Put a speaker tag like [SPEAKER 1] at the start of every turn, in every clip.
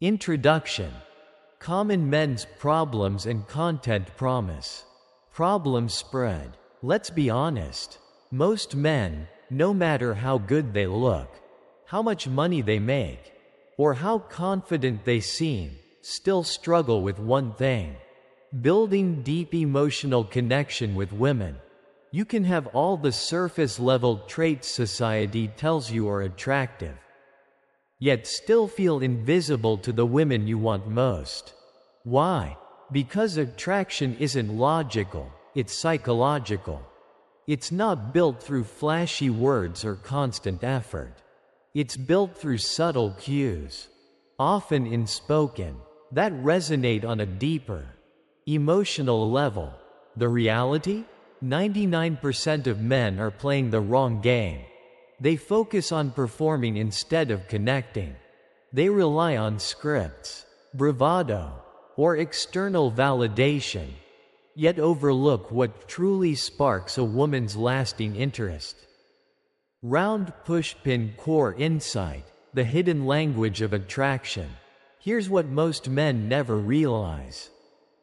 [SPEAKER 1] Introduction. Common men's problems and content promise. Problem spread. Let's be honest. Most men, no matter how good they look, how much money they make, or how confident they seem, still struggle with one thing: building deep emotional connection with women. You can have all the surface-level traits society tells you are attractive, yet still feel invisible to the women you want most. Why? Because attraction isn't logical, it's psychological. It's not built through flashy words or constant effort. It's built through subtle cues, often unspoken, that resonate on a deeper, emotional level. The reality? 99% of men are playing the wrong game. They focus on performing instead of connecting. They rely on scripts, bravado, or external validation, yet overlook what truly sparks a woman's lasting interest. Round pushpin core insight, the hidden language of attraction. Here's what most men never realize.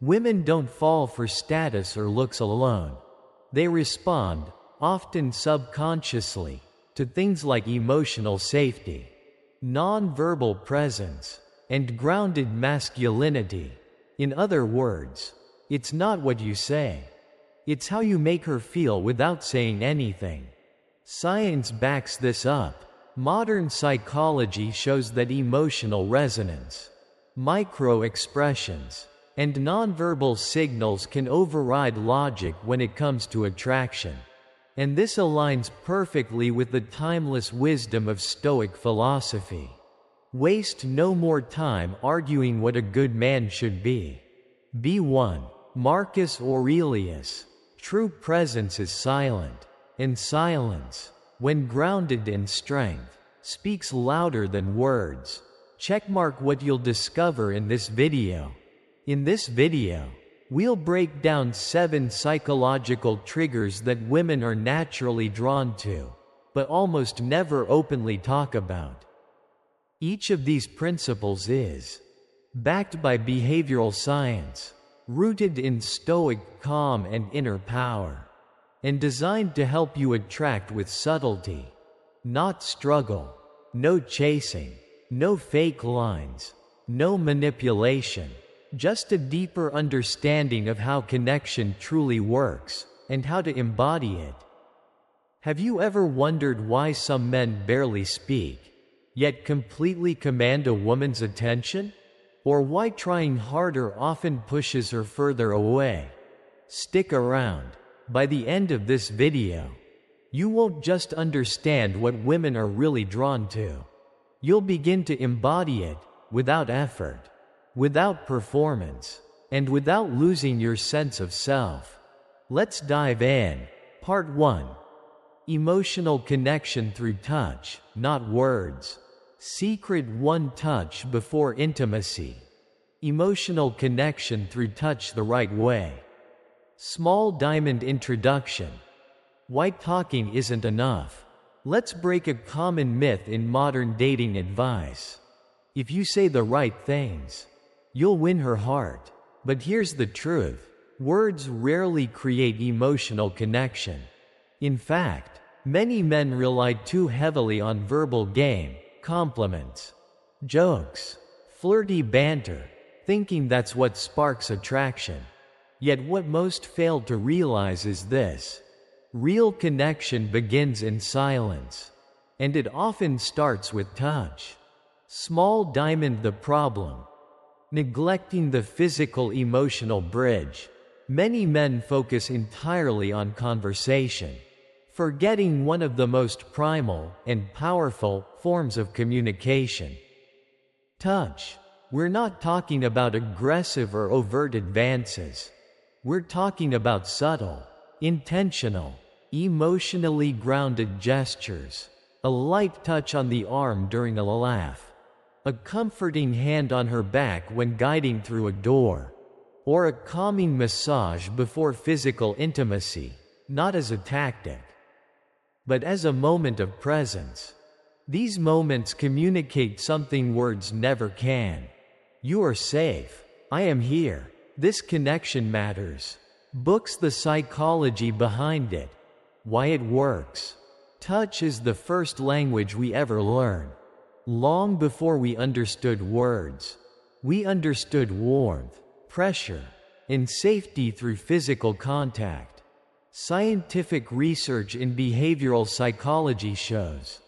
[SPEAKER 1] Women don't fall for status or looks alone. They respond, often subconsciously, to things like emotional safety, non-verbal presence, and grounded masculinity. In other words, it's not what you say. It's how you make her feel without saying anything. Science backs this up. Modern psychology shows that emotional resonance, micro-expressions, and nonverbal signals can override logic when it comes to attraction. And this aligns perfectly with the timeless wisdom of Stoic philosophy. Waste no more time arguing what a good man should be. B1. Marcus Aurelius. True presence is silent, and silence, when grounded in strength, speaks louder than words. Checkmark what you'll discover in this video. In this video, we'll break down 7 psychological triggers that women are naturally drawn to, but almost never openly talk about. Each of these principles is backed by behavioral science, rooted in Stoic calm and inner power, and designed to help you attract with subtlety, not struggle. No chasing, no fake lines, no manipulation. Just a deeper understanding of how connection truly works, and how to embody it. Have you ever wondered why some men barely speak, yet completely command a woman's attention? Or why trying harder often pushes her further away? Stick around. By the end of this video, you won't just understand what women are really drawn to. You'll begin to embody it, without effort, without performance, and without losing your sense of self. Let's dive in. Part 1. Emotional connection through touch, not words. Secret 1: touch before intimacy. Emotional connection through touch the right way. Small diamond introduction. Why talking isn't enough. Let's break a common myth in modern dating advice. If you say the right things, you'll win her heart. But here's the truth. Words rarely create emotional connection. In fact, many men rely too heavily on verbal game, compliments, jokes, flirty banter, thinking that's what sparks attraction. Yet what most fail to realize is this: real connection begins in silence, and it often starts with touch. Small diamond: the problem. Neglecting the physical emotional bridge. Many men focus entirely on conversation, forgetting one of the most primal and powerful forms of communication: touch. We're not talking about aggressive or overt advances. We're talking about subtle, intentional, emotionally grounded gestures. A light touch on the arm during a laugh, a comforting hand on her back when guiding through a door, or a calming massage before physical intimacy, not as a tactic, but as a moment of presence. These moments communicate something words never can. You are safe. I am here. This connection matters. Books the psychology behind it. Why it works. Touch is the first language we ever learn. Long before we understood words, we understood warmth, pressure, and safety through physical contact. Scientific research in behavioral psychology shows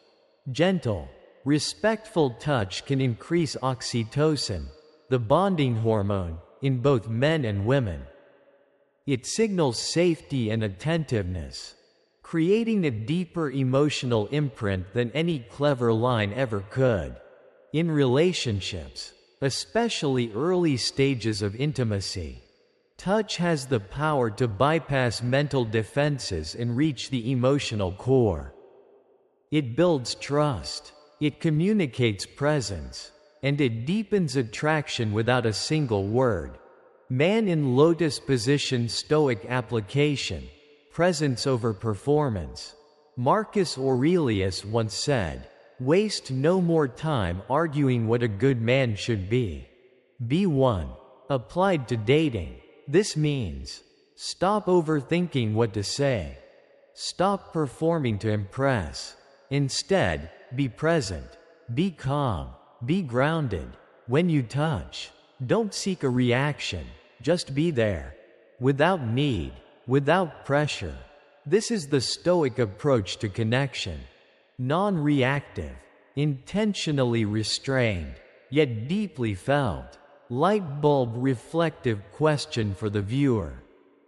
[SPEAKER 1] gentle, respectful touch can increase oxytocin, the bonding hormone, in both men and women. It signals safety and attentiveness, creating a deeper emotional imprint than any clever line ever could. In relationships, especially early stages of intimacy, touch has the power to bypass mental defenses and reach the emotional core. It builds trust, it communicates presence, and it deepens attraction without a single word. Man in lotus position Stoic application. Presence over performance. Marcus Aurelius once said, "Waste no more time arguing what a good man should be. Be one." Applied to dating, this means stop overthinking what to say. Stop performing to impress. Instead, be present. Be calm. Be grounded. When you touch, don't seek a reaction, just be there. Without need. Without pressure. This is the Stoic approach to connection. Non-reactive, intentionally restrained, yet deeply felt. Light bulb reflective question for the viewer.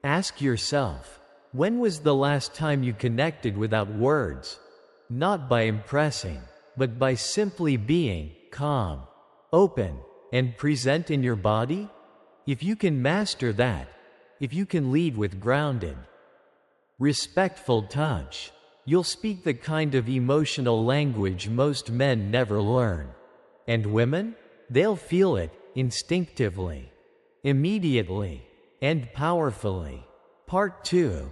[SPEAKER 1] Ask yourself, when was the last time you connected without words? Not by impressing, but by simply being calm, open, and present in your body? If you can master that, if you can lead with grounded, respectful touch, you'll speak the kind of emotional language most men never learn. And women? They'll feel it instinctively, immediately, and powerfully. Part 2.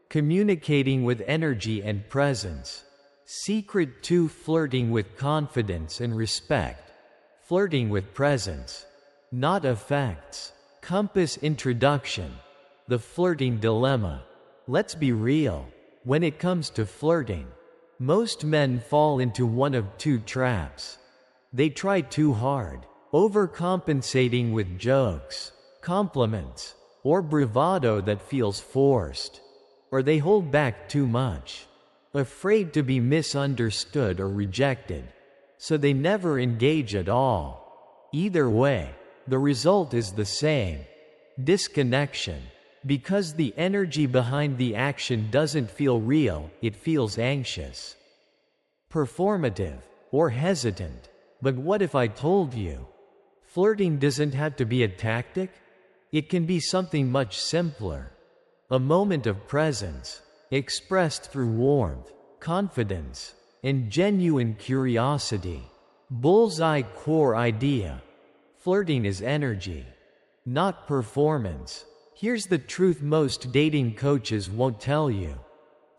[SPEAKER 1] Communicating with energy and presence. Secret 2. Flirting with confidence and respect. Flirting with presence, not effects. Compass introduction. The flirting dilemma. Let's be real. When it comes to flirting, most men fall into one of two traps. They try too hard, overcompensating with jokes, compliments, or bravado that feels forced. Or they hold back too much, afraid to be misunderstood or rejected, so they never engage at all. Either way, the result is the same: disconnection. Because the energy behind the action doesn't feel real, it feels anxious, performative, or hesitant. But what if I told you? Flirting doesn't have to be a tactic. It can be something much simpler. A moment of presence, expressed through warmth, confidence, and genuine curiosity. Bullseye core idea. Flirting is energy, not performance. Here's the truth most dating coaches won't tell you.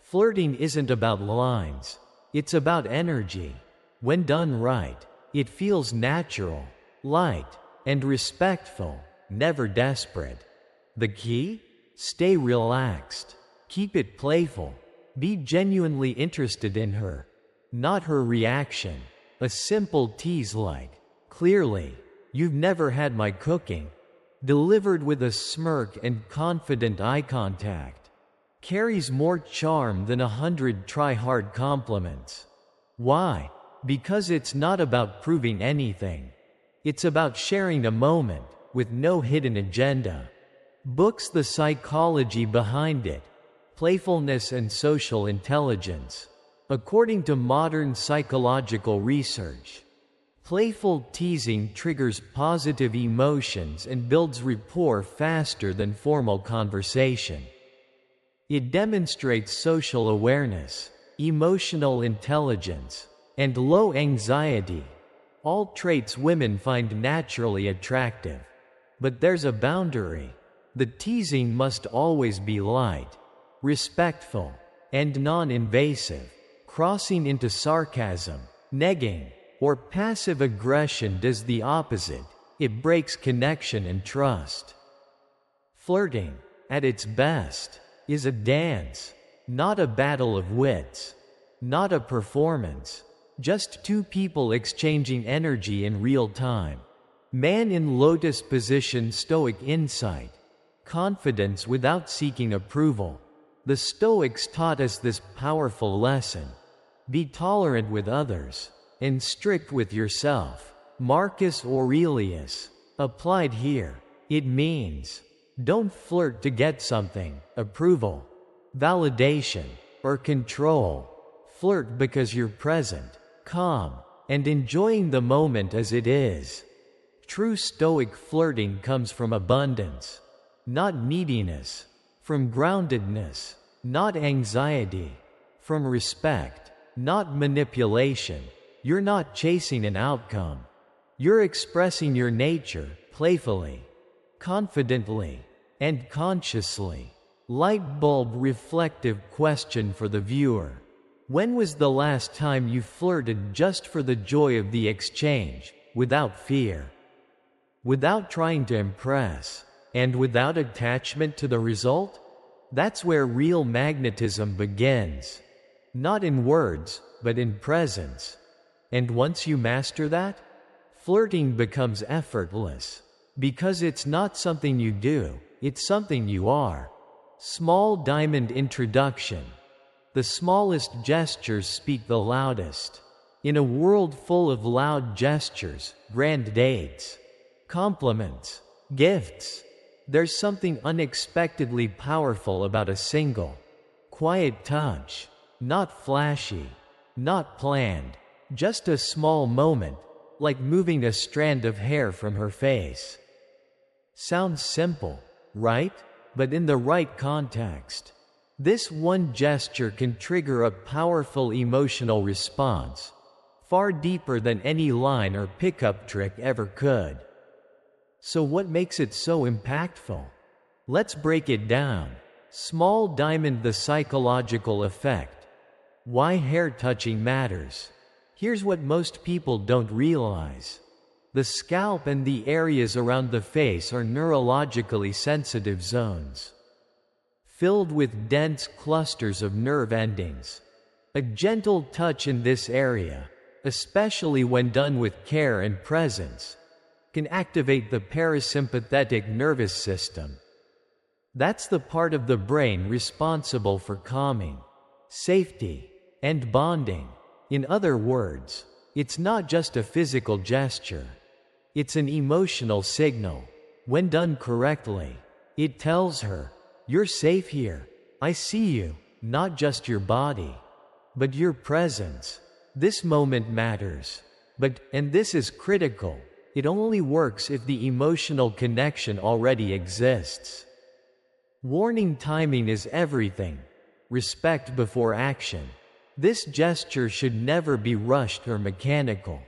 [SPEAKER 1] Flirting isn't about lines. It's about energy. When done right, it feels natural, light, and respectful, never desperate. The key? Stay relaxed. Keep it playful. Be genuinely interested in her, not her reaction. A simple tease like, "Clearly, you've never had my cooking," delivered with a smirk and confident eye contact, carries more charm than 100 try-hard compliments. Why? Because it's not about proving anything. It's about sharing a moment, with no hidden agenda. Books the psychology behind it. Playfulness and social intelligence. According to modern psychological research, playful teasing triggers positive emotions and builds rapport faster than formal conversation. It demonstrates social awareness, emotional intelligence, and low anxiety, all traits women find naturally attractive. But there's a boundary. The teasing must always be light, respectful, and non-invasive. Crossing into sarcasm, negging, or passive aggression does the opposite. It breaks connection and trust. Flirting, at its best, is a dance, not a battle of wits, not a performance, just two people exchanging energy in real time. Man in lotus position, stoic insight, confidence without seeking approval. The Stoics taught us this powerful lesson. Be tolerant with others, and strict with yourself. Marcus Aurelius. Applied here, it means, don't flirt to get something, approval, validation, or control. Flirt because you're present, calm, and enjoying the moment as it is. True Stoic flirting comes from abundance, not neediness, from groundedness, not anxiety, from respect, not manipulation. You're not chasing an outcome. You're expressing your nature, playfully, confidently, and consciously. Light bulb reflective question for the viewer. When was the last time you flirted just for the joy of the exchange, without fear, without trying to impress, and without attachment to the result? That's where real magnetism begins. Not in words, but in presence. And once you master that, flirting becomes effortless. Because it's not something you do, it's something you are. Small diamond introduction. The smallest gestures speak the loudest. In a world full of loud gestures, grand dates, compliments, gifts, there's something unexpectedly powerful about a single, quiet touch. Not flashy, not planned, just a small moment, like moving a strand of hair from her face. Sounds simple, right? But in the right context, this one gesture can trigger a powerful emotional response, far deeper than any line or pickup trick ever could. So what makes it so impactful? Let's break it down. Small diamond, the psychological effect. Why hair touching matters. Here's what most people don't realize. The scalp and the areas around the face are neurologically sensitive zones, filled with dense clusters of nerve endings. A gentle touch in this area, especially when done with care and presence, can activate the parasympathetic nervous system. That's the part of the brain responsible for calming, safety, and bonding. In other words, it's not just a physical gesture. It's an emotional signal. When done correctly, it tells her, "You're safe here. I see you, not just your body, but your presence. This moment matters." And this is critical, it only works if the emotional connection already exists. Warning: timing is everything. Respect before action. This gesture should never be rushed or mechanical.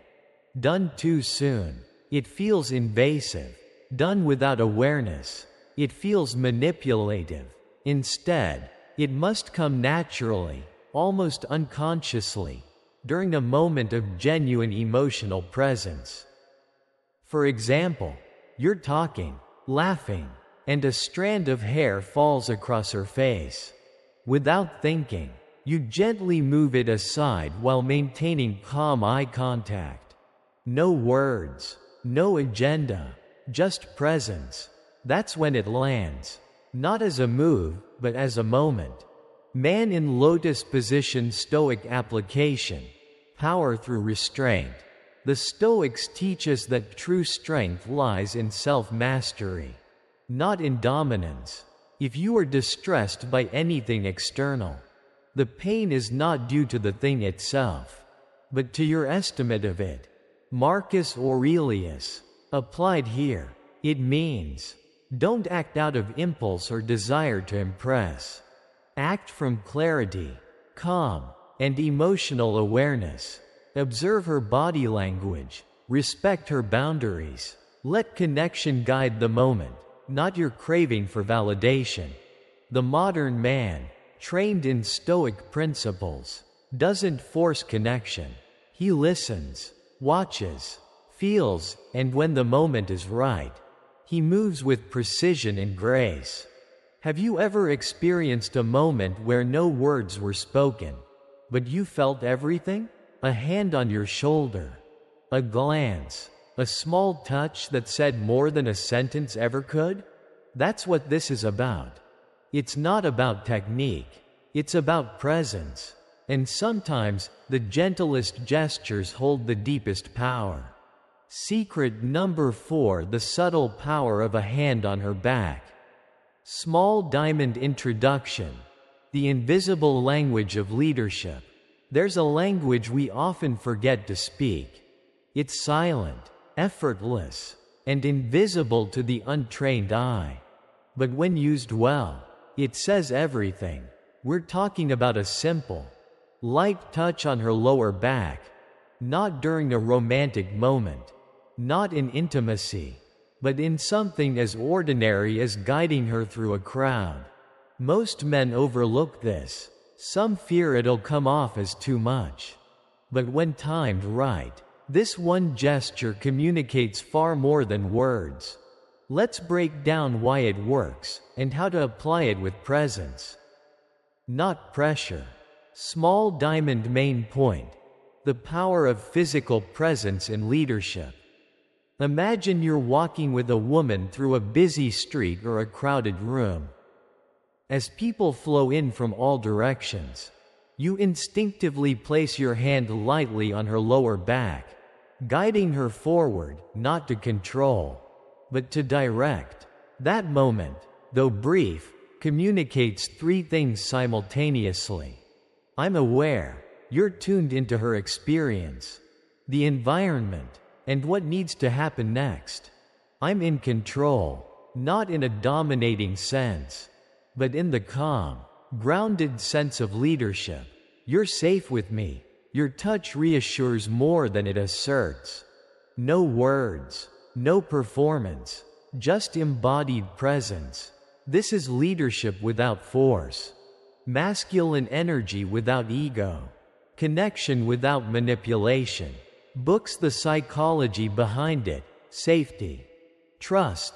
[SPEAKER 1] Done too soon, it feels invasive. Done without awareness, it feels manipulative. Instead, it must come naturally, almost unconsciously, during a moment of genuine emotional presence. For example, you're talking, laughing, and a strand of hair falls across her face. Without thinking, you gently move it aside while maintaining calm eye contact. No words, no agenda, just presence. That's when it lands, not as a move, but as a moment. Man in lotus position, Stoic application. Power through restraint. The Stoics teach us that true strength lies in self-mastery, not in dominance. If you are distressed by anything external, the pain is not due to the thing itself, but to your estimate of it. Marcus Aurelius. Applied here, it means, don't act out of impulse or desire to impress. Act from clarity, calm, and emotional awareness. Observe her body language, respect her boundaries. Let connection guide the moment, not your craving for validation. The modern man, trained in Stoic principles, doesn't force connection. He listens, watches, feels, and when the moment is right, he moves with precision and grace. Have you ever experienced a moment where no words were spoken, but you felt everything? A hand on your shoulder, a glance, a small touch that said more than a sentence ever could? That's what this is about. It's not about technique, it's about presence. And sometimes, the gentlest gestures hold the deepest power. Secret number 4: the subtle power of a hand on her back. Small diamond introduction. The invisible language of leadership. There's a language we often forget to speak. It's silent, effortless, and invisible to the untrained eye. But when used well, it says everything. We're talking about a simple, light touch on her lower back, not during a romantic moment, not in intimacy, but in something as ordinary as guiding her through a crowd. Most men overlook this. Some fear it'll come off as too much. But when timed right, this one gesture communicates far more than words. Let's break down why it works, and how to apply it with presence, not pressure. Small diamond main point: the power of physical presence in leadership. Imagine you're walking with a woman through a busy street or a crowded room. As people flow in from all directions, you instinctively place your hand lightly on her lower back, guiding her forward, not to control, but to direct. That moment, though brief, communicates 3 things simultaneously. I'm aware, you're tuned into her experience, the environment, and what needs to happen next. I'm in control, not in a dominating sense, but in the calm, grounded sense of leadership. You're safe with me. Your touch reassures more than it asserts. No words, no performance, just embodied presence. This is leadership without force. Masculine energy without ego. Connection without manipulation. Books the psychology behind it: safety, trust,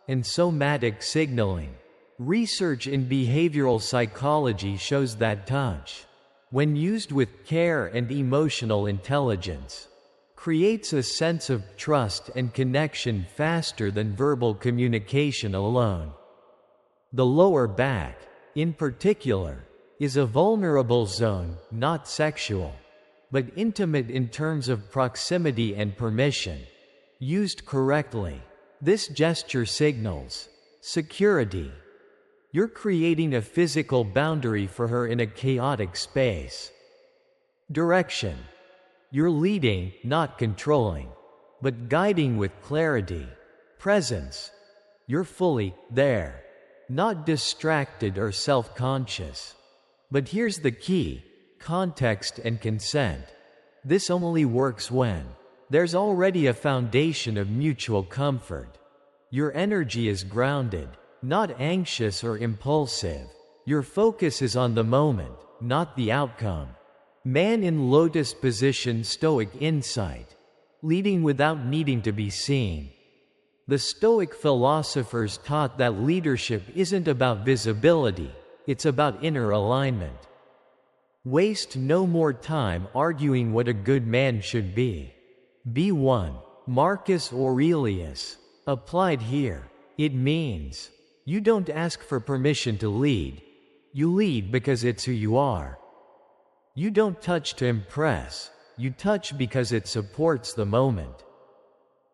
[SPEAKER 1] and somatic signaling. Research in behavioral psychology shows that touch, when used with care and emotional intelligence, creates a sense of trust and connection faster than verbal communication alone. The lower back, in particular, is a vulnerable zone, not sexual, but intimate in terms of proximity and permission. Used correctly, this gesture signals security. You're creating a physical boundary for her in a chaotic space. Direction. You're leading, not controlling, but guiding with clarity. Presence. You're fully there, not distracted or self-conscious. But here's the key: context and consent. This only works when there's already a foundation of mutual comfort. Your energy is grounded, not anxious or impulsive. Your focus is on the moment, not the outcome. Man in lotus position, stoic insight, leading without needing to be seen. The Stoic philosophers taught that leadership isn't about visibility, it's about inner alignment. Waste no more time arguing what a good man should be. Be one. Marcus Aurelius. Applied here, it means you don't ask for permission to lead. You lead because it's who you are. You don't touch to impress. You touch because it supports the moment.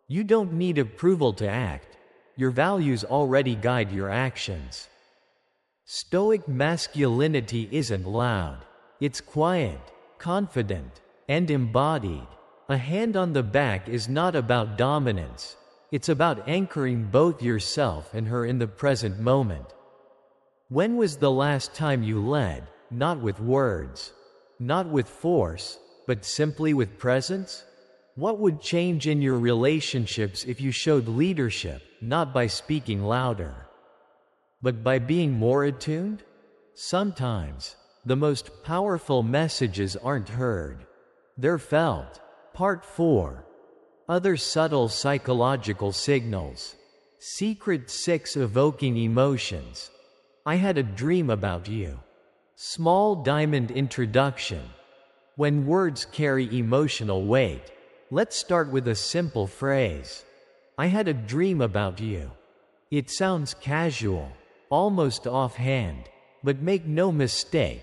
[SPEAKER 1] You don't need approval to act. Your values already guide your actions. Stoic masculinity isn't loud. It's quiet, confident, and embodied. A hand on the back is not about dominance. It's about anchoring both yourself and her in the present moment. When was the last time you led, not with words, not with force, but simply with presence? What would change in your relationships if you showed leadership, not by speaking louder, but by being more attuned? Sometimes, the most powerful messages aren't heard. They're felt. Part 4. Other subtle psychological signals. Secret 6 evoking emotions. I had a dream about you. Small diamond introduction. When words carry emotional weight, let's start with a simple phrase. I had a dream about you. It sounds casual, almost offhand, but make no mistake,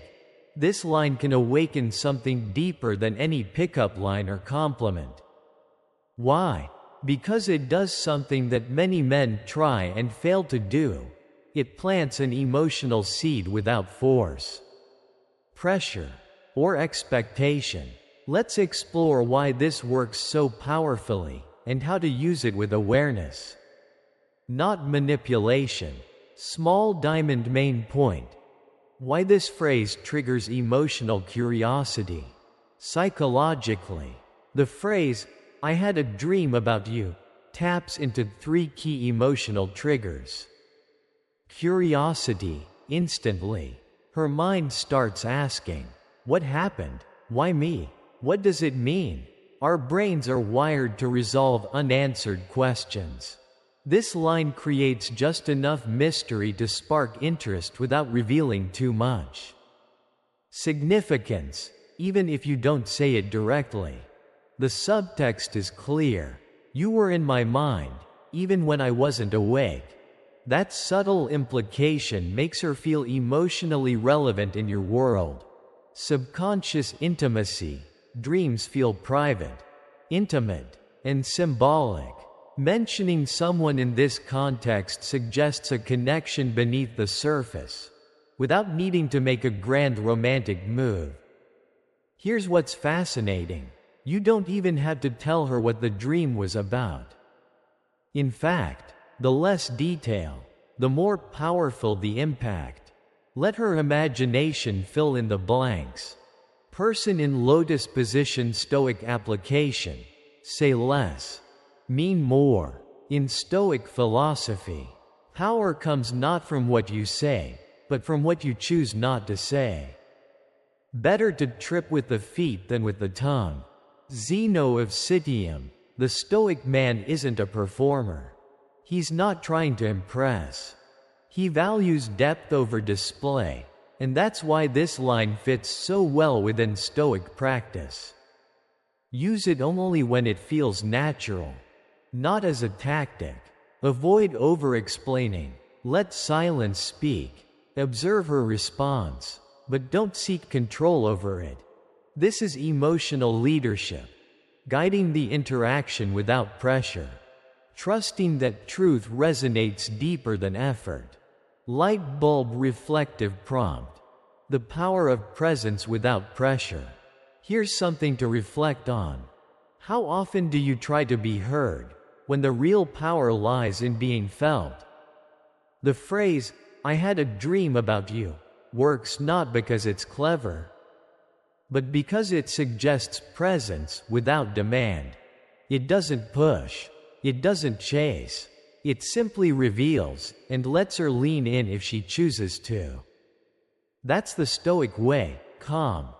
[SPEAKER 1] this line can awaken something deeper than any pickup line or compliment. Why? Because it does something that many men try and fail to do. It plants an emotional seed without force, pressure, or expectation. Let's explore why this works so powerfully, and how to use it with awareness. Not manipulation. Small diamond main point. Why this phrase triggers emotional curiosity. Psychologically, the phrase, I had a dream about you, taps into 3 key emotional triggers. Curiosity. Instantly, her mind starts asking, what happened? Why me? What does it mean? Our brains are wired to resolve unanswered questions. This line creates just enough mystery to spark interest without revealing too much. Significance. Even if you don't say it directly, the subtext is clear. You were in my mind, even when I wasn't awake. That subtle implication makes her feel emotionally relevant in your world. Subconscious intimacy. Dreams feel private, intimate, and symbolic. Mentioning someone in this context suggests a connection beneath the surface, without needing to make a grand romantic move. Here's what's fascinating. You don't even have to tell her what the dream was about. In fact, the less detail, the more powerful the impact. Let her imagination fill in the blanks. Person in lotus position. Stoic application. Say less, mean more. In Stoic philosophy, power comes not from what you say, but from what you choose not to say. Better to trip with the feet than with the tongue. Zeno of Citium. The Stoic man isn't a performer. He's not trying to impress. He values depth over display, and that's why this line fits so well within Stoic practice. Use it only when it feels natural, not as a tactic. Avoid over-explaining. Let silence speak. Observe her response, but don't seek control over it. This is emotional leadership, guiding the interaction without pressure, trusting that truth resonates deeper than effort. Light bulb reflective prompt. The power of presence without pressure. Here's something to reflect on. How often do you try to be heard, when the real power lies in being felt? The phrase, I had a dream about you, works not because it's clever, but because it suggests presence without demand. It doesn't push. It doesn't chase. It simply reveals, and lets her lean in if she chooses to. That's the Stoic way, calm,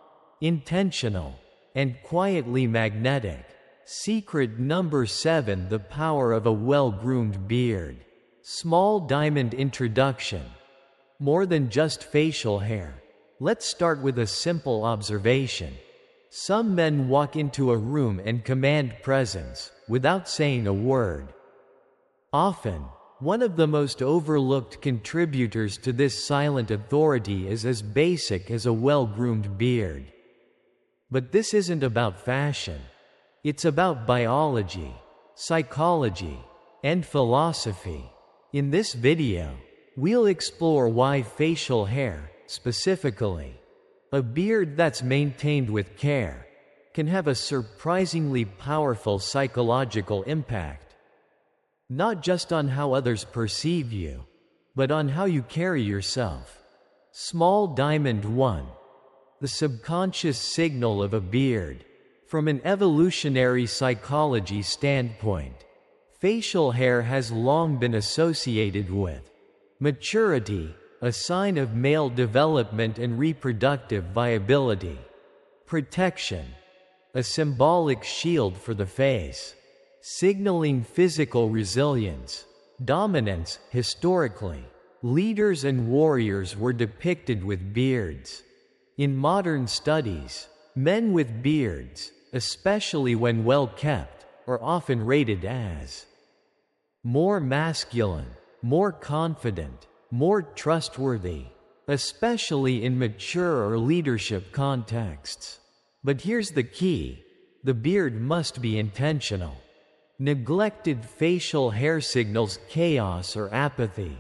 [SPEAKER 1] intentional, and quietly magnetic. Secret number 7. The power of a well-groomed beard. Small diamond introduction. More than just facial hair. Let's start with a simple observation. Some men walk into a room and command presence, without saying a word. Often, one of the most overlooked contributors to this silent authority is as basic as a well-groomed beard. But this isn't about fashion. It's about biology, psychology, and philosophy. In this video, we'll explore why facial hair, specifically, a beard that's maintained with care, can have a surprisingly powerful psychological impact. Not just on how others perceive you, but on how you carry yourself. Small diamond 1. The subconscious signal of a beard. From an evolutionary psychology standpoint, facial hair has long been associated with maturity, a sign of male development and reproductive viability. Protection, a symbolic shield for the face. signaling physical resilience, dominance. Historically, leaders and warriors were depicted with beards. In modern studies, men with beards, especially when well kept, are often rated as more masculine, more confident, more trustworthy, especially in mature or leadership contexts. But here's the key: the beard must be intentional. Neglected facial hair signals chaos or apathy.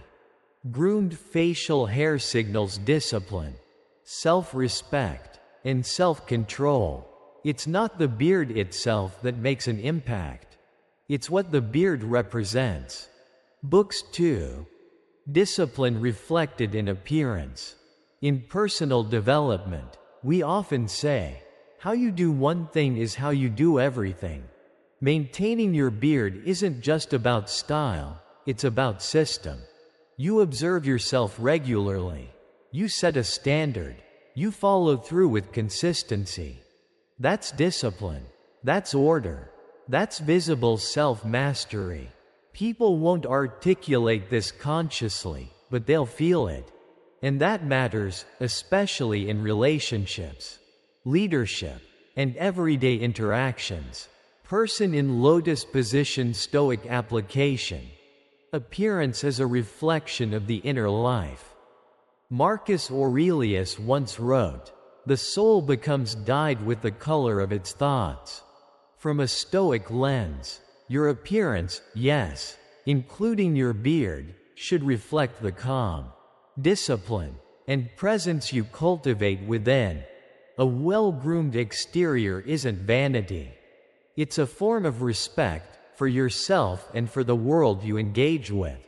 [SPEAKER 1] Groomed facial hair signals discipline, self-respect, and self-control. It's not the beard itself that makes an impact. It's what the beard represents. Books 2. Discipline reflected in appearance. In personal development, we often say, how you do one thing is how you do everything. Maintaining your beard isn't just about style, it's about system. You observe yourself regularly. You set a standard. You follow through with consistency. That's discipline. That's order. That's visible self-mastery. People won't articulate this consciously, but they'll feel it. And that matters, especially in relationships, leadership, and everyday interactions. Person in lotus position. Stoic application. Appearance as a reflection of the inner life. Marcus Aurelius once wrote, "The soul becomes dyed with the color of its thoughts." From a Stoic lens, your appearance, yes, including your beard, should reflect the calm, discipline, and presence you cultivate within. A well-groomed exterior isn't vanity. It's a form of respect for yourself and for the world you engage with.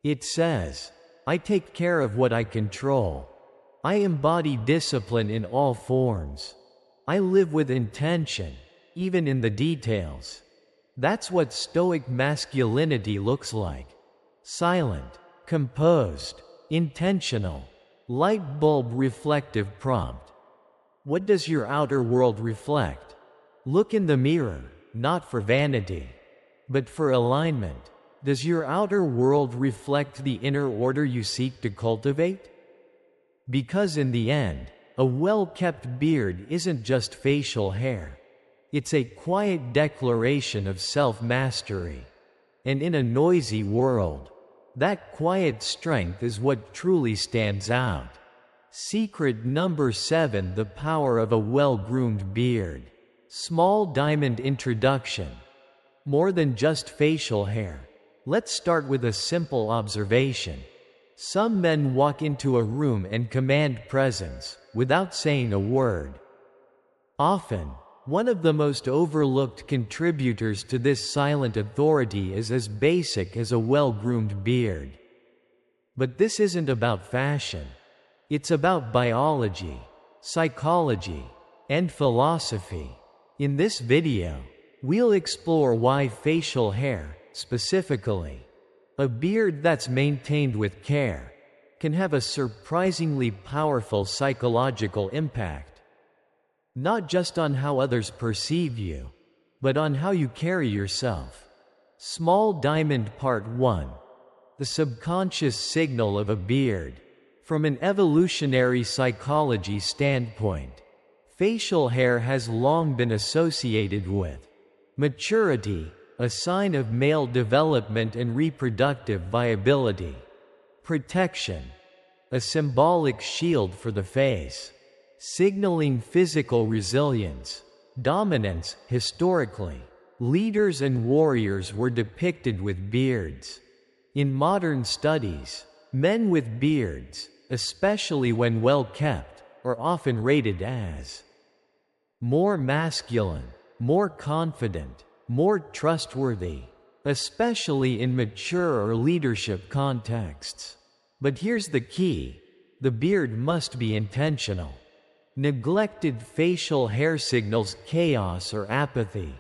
[SPEAKER 1] It says, I take care of what I control. I embody discipline in all forms. I live with intention, even in the details. That's what Stoic masculinity looks like. Silent, composed, intentional. Light bulb reflective prompt. What does your outer world reflect? Look in the mirror, not for vanity, but for alignment. Does your outer world reflect the inner order you seek to cultivate? Because in the end, a well-kept beard isn't just facial hair. It's a quiet declaration of self-mastery. And in a noisy world, that quiet strength is what truly stands out. Secret number 7: the power of a well-groomed beard. Small diamond introduction. More than just facial hair. Let's start with a simple observation. Some men walk into a room and command presence, without saying a word. Often, one of the most overlooked contributors to this silent authority is as basic as a well-groomed beard. But this isn't about fashion. It's about biology, psychology, and philosophy. In this video, we'll explore why facial hair, specifically, a beard that's maintained with care, can have a surprisingly powerful psychological impact. Not just on how others perceive you, but on how you carry yourself. Small diamond part 1. The subconscious signal of a beard. From an evolutionary psychology standpoint, facial hair has long been associated with maturity, a sign of male development and reproductive viability. Protection, a symbolic shield for the face, signaling physical resilience. Dominance. Historically, leaders and warriors were depicted with beards. In modern studies, men with beards, especially when well kept, are often rated as more masculine, more confident, more trustworthy, especially in mature or leadership contexts. But here's the key: the beard must be intentional. Neglected facial hair signals chaos or apathy.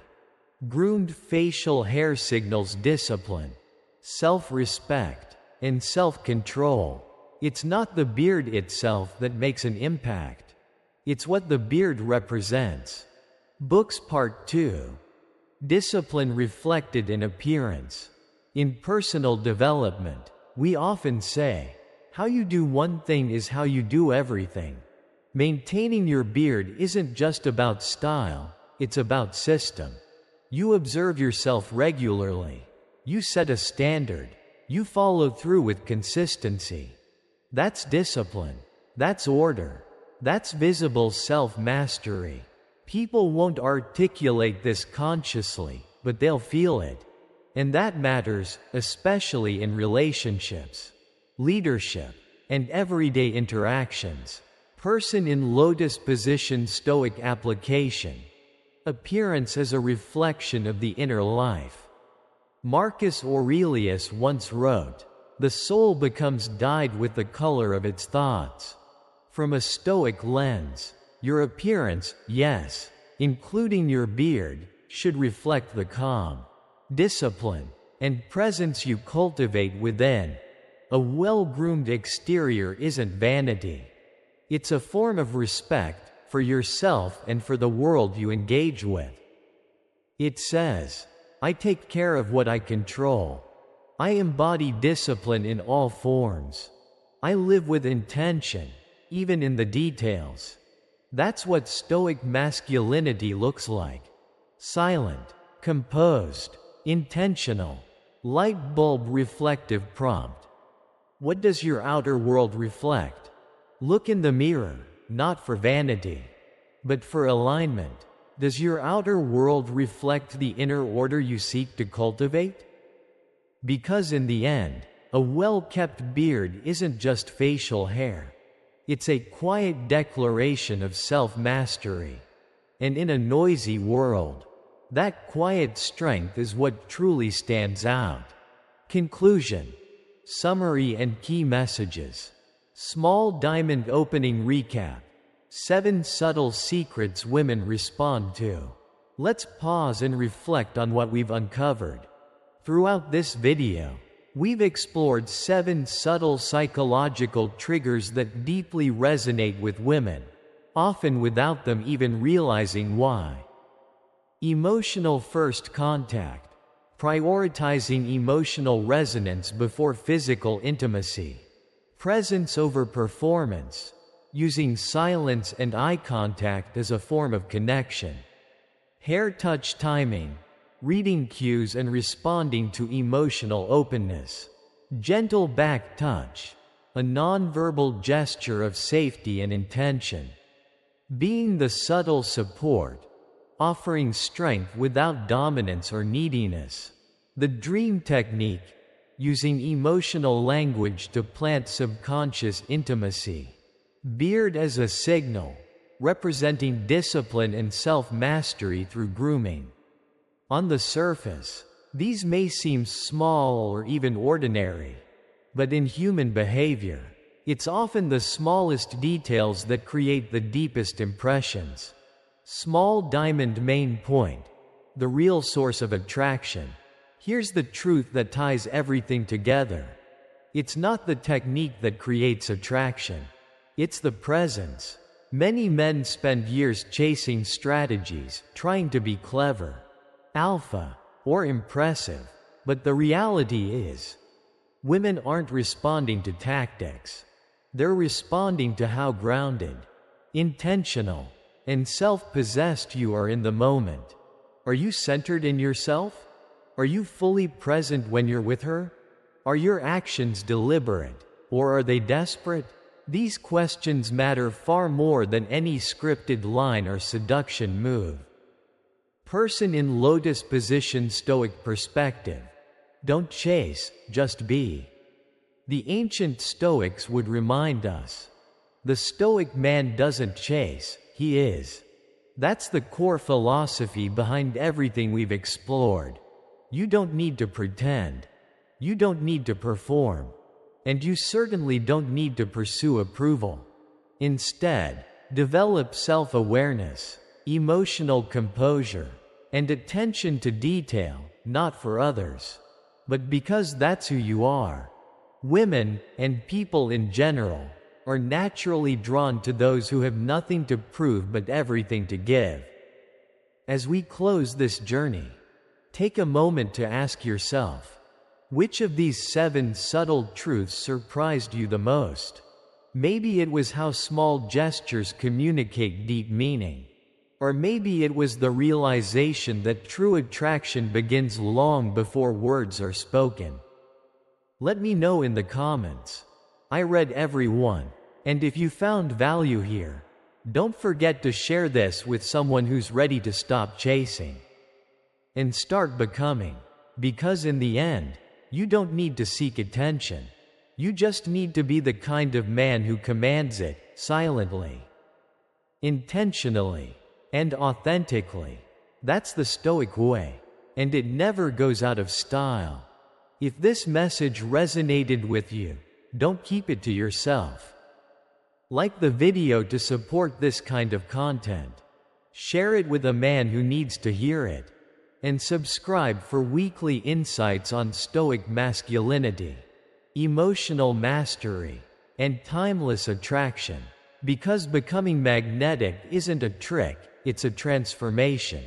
[SPEAKER 1] Groomed facial hair signals discipline, self-respect, and self-control. It's not the beard itself that makes an impact. It's what the beard represents. Books Part 2. Discipline reflected in appearance. In personal development, we often say, how you do one thing is how you do everything. Maintaining your beard isn't just about style, it's about system. You observe yourself regularly. You set a standard. You follow through with consistency. That's discipline. That's order. That's visible self-mastery. People won't articulate this consciously, but they'll feel it. And that matters, especially in relationships, leadership, and everyday interactions. Person in lotus position Stoic application. Appearance as a reflection of the inner life. Marcus Aurelius once wrote, "The soul becomes dyed with the color of its thoughts." From a Stoic lens, your appearance, yes, including your beard, should reflect the calm, discipline, and presence you cultivate within. A well-groomed exterior isn't vanity. It's a form of respect for yourself and for the world you engage with. It says, I take care of what I control. I embody discipline in all forms. I live with intention, even in the details. That's what Stoic masculinity looks like. Silent, composed, intentional, light bulb reflective prompt. What does your outer world reflect? Look in the mirror, not for vanity, but for alignment. Does your outer world reflect the inner order you seek to cultivate? Because in the end, a well-kept beard isn't just facial hair. It's a quiet declaration of self-mastery. And in a noisy world, that quiet strength is what truly stands out. Conclusion. Summary and key messages. Small diamond opening recap. 7 subtle secrets women respond to. Let's pause and reflect on what we've uncovered. Throughout this video, we've explored 7 subtle psychological triggers that deeply resonate with women, often without them even realizing why. Emotional first contact. Prioritizing emotional resonance before physical intimacy. Presence over performance. Using silence and eye contact as a form of connection. Hair touch timing. Reading cues and responding to emotional openness. Gentle back touch. A non-verbal gesture of safety and intention. Being the subtle support. Offering strength without dominance or neediness. The dream technique. Using emotional language to plant subconscious intimacy. Beard as a signal, representing discipline and self-mastery through grooming. On the surface, these may seem small or even ordinary, but in human behavior, it's often the smallest details that create the deepest impressions. Small diamond main point, the real source of attraction. Here's the truth that ties everything together. It's not the technique that creates attraction. It's the presence. Many men spend years chasing strategies, trying to be clever, alpha, or impressive. But the reality is, women aren't responding to tactics. They're responding to how grounded, intentional, and self-possessed you are in the moment. Are you centered in yourself? Are you fully present when you're with her? Are your actions deliberate, or are they desperate? These questions matter far more than any scripted line or seduction move. Person in lotus position Stoic perspective. Don't chase, just be. The ancient Stoics would remind us. The Stoic man doesn't chase, he is. That's the core philosophy behind everything we've explored. You don't need to pretend. You don't need to perform. And you certainly don't need to pursue approval. Instead, develop self-awareness, emotional composure, and attention to detail, not for others, but because that's who you are. Women, and people in general, are naturally drawn to those who have nothing to prove but everything to give. As we close this journey, Take a moment to ask yourself, which of these 7 subtle truths surprised you the most? Maybe it was how small gestures communicate deep meaning. Or maybe it was the realization that true attraction begins long before words are spoken. Let me know in the comments. I read every one, and if you found value here, don't forget to share this with someone who's ready to stop chasing and start becoming. Because in the end, you don't need to seek attention. You just need to be the kind of man who commands it, silently, intentionally, and authentically. That's the Stoic way, and it never goes out of style. If this message resonated with you, don't keep it to yourself. Like the video to support this kind of content. Share it with a man who needs to hear it. And subscribe for weekly insights on Stoic masculinity, emotional mastery, and timeless attraction. Because becoming magnetic isn't a trick, it's a transformation.